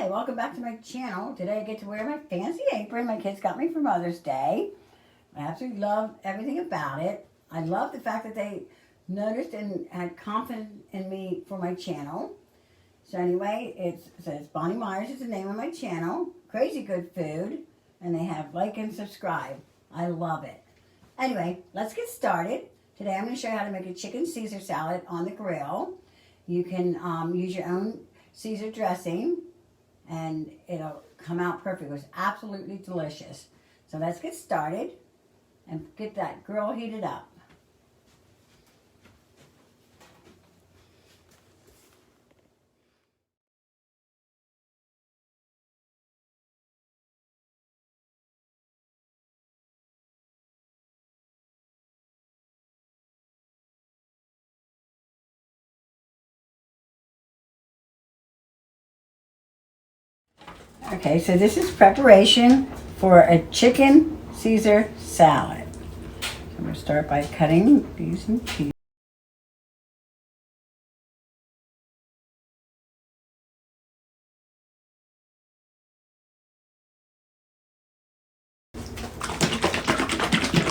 Hi, welcome back to my channel. Today I get to wear my fancy apron my kids got me for Mother's Day. I absolutely love everything about it. I love the fact that they noticed and had confidence in me for my channel. So anyway, it says Bonnie Myers is the name of my channel. Crazy good food. And they have like and subscribe. I love it. Anyway, let's get started. Today I'm going to show you how to make a chicken Caesar salad on the grill. You can use your own Caesar dressing and it'll come out perfect. It was absolutely delicious. So let's get started and get that grill heated up. Okay, so this is preparation for a chicken Caesar salad. So I'm going to start by cutting these in pieces.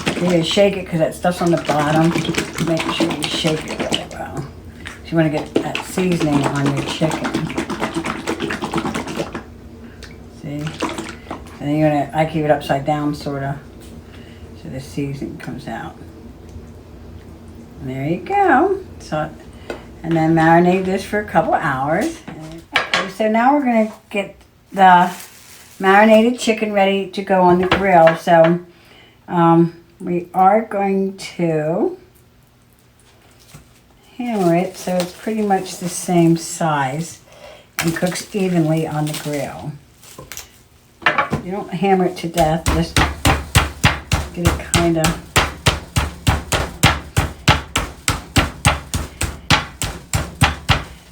You're going to shake it because that stuff's on the bottom. Make sure you shake it really well. So you want to get that seasoning on your chicken. See? And then you're going to, I keep it upside down sort of, so the seasoning comes out. And there you go. So, and then marinate this for a couple hours. Okay, so now we're going to get the marinated chicken ready to go on the grill. So we are going to hammer it so it's pretty much the same size and cooks evenly on the grill. You don't hammer it to death, just get it kind of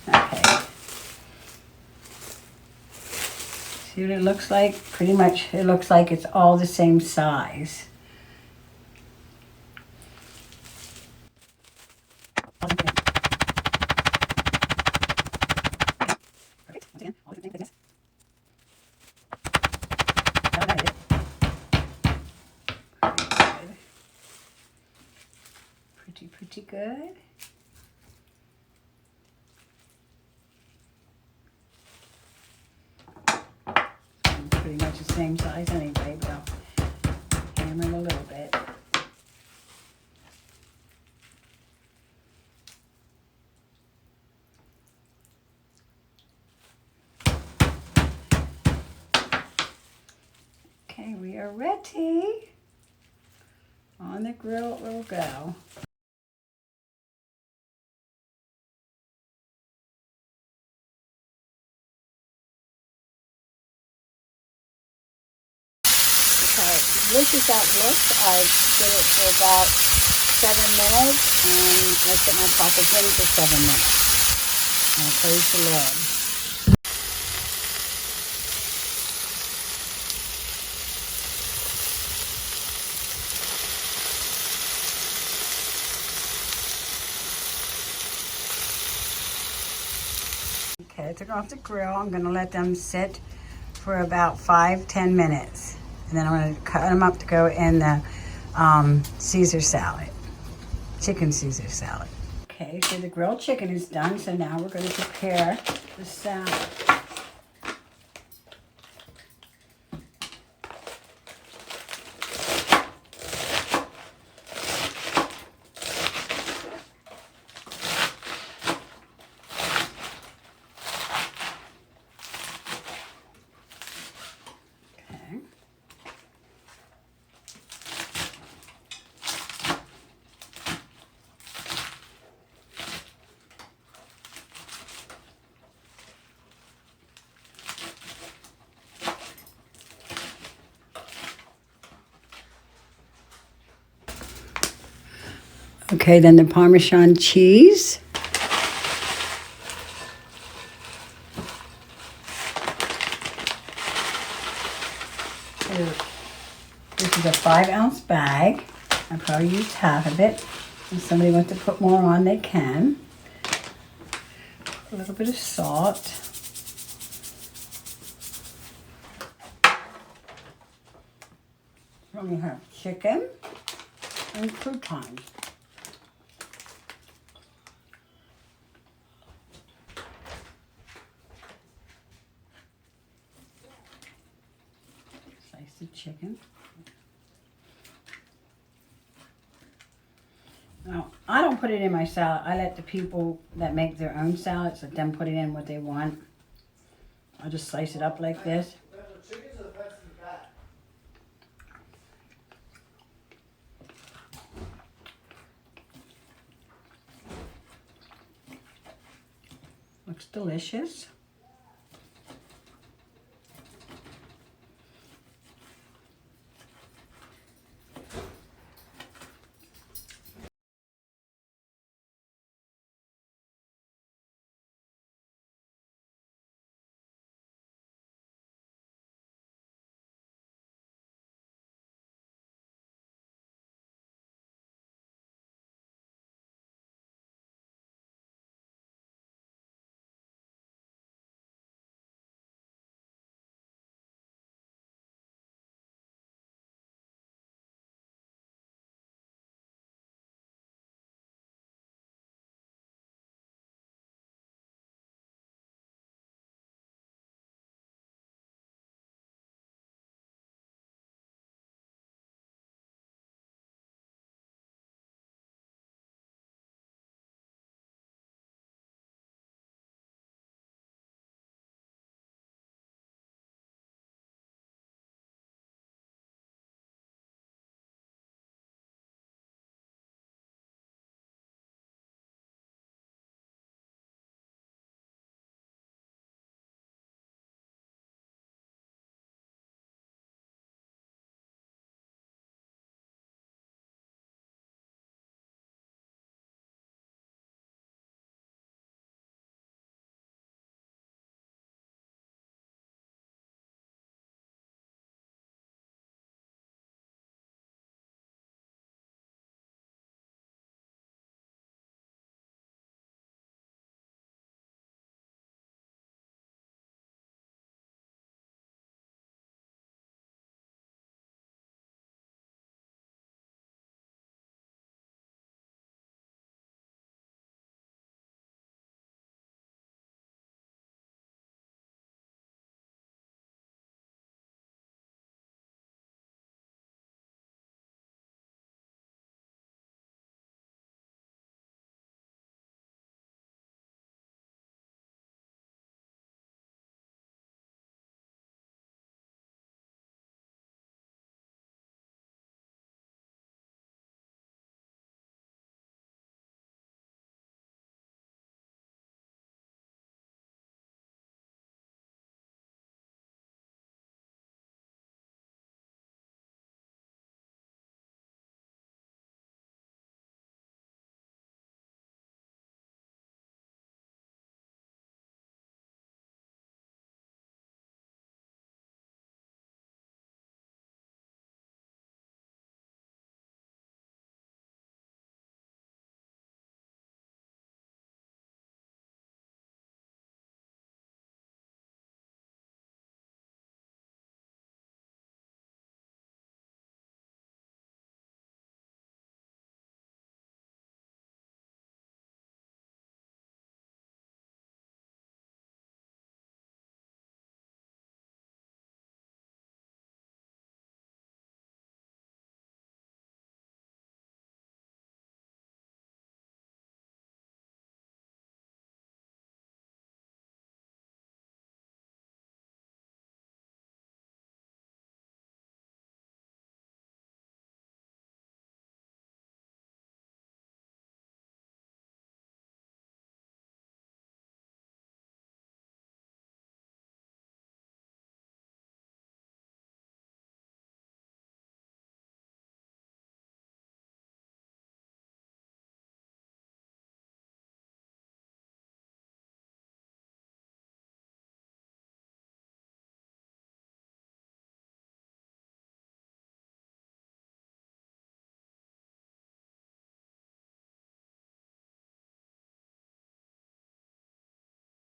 okay. See what it looks like? Pretty much it looks like it's all the same size. Pretty good. Pretty much the same size anyway, but I'll hammer it a little bit. Okay, we are ready. On the grill it will go. Delicious that looks. I did it for about 7 minutes and I set my clock again for 7 minutes. And I close the lid. Okay, I took off the grill. I'm going to let them sit for about 5-10 minutes. And then I'm going to cut them up to go in the Caesar salad, chicken Caesar salad. Okay, so the grilled chicken is done. So now we're going to prepare the salad. Okay, then the Parmesan cheese. This is a 5-ounce bag. I probably used half of it. If somebody wants to put more on, they can. A little bit of salt. Then we have chicken and croutons. Slice the chicken. Now, I don't put it in my salad. I let the people that make their own salads, let them put it in what they want. I'll just slice it up like this. Looks delicious.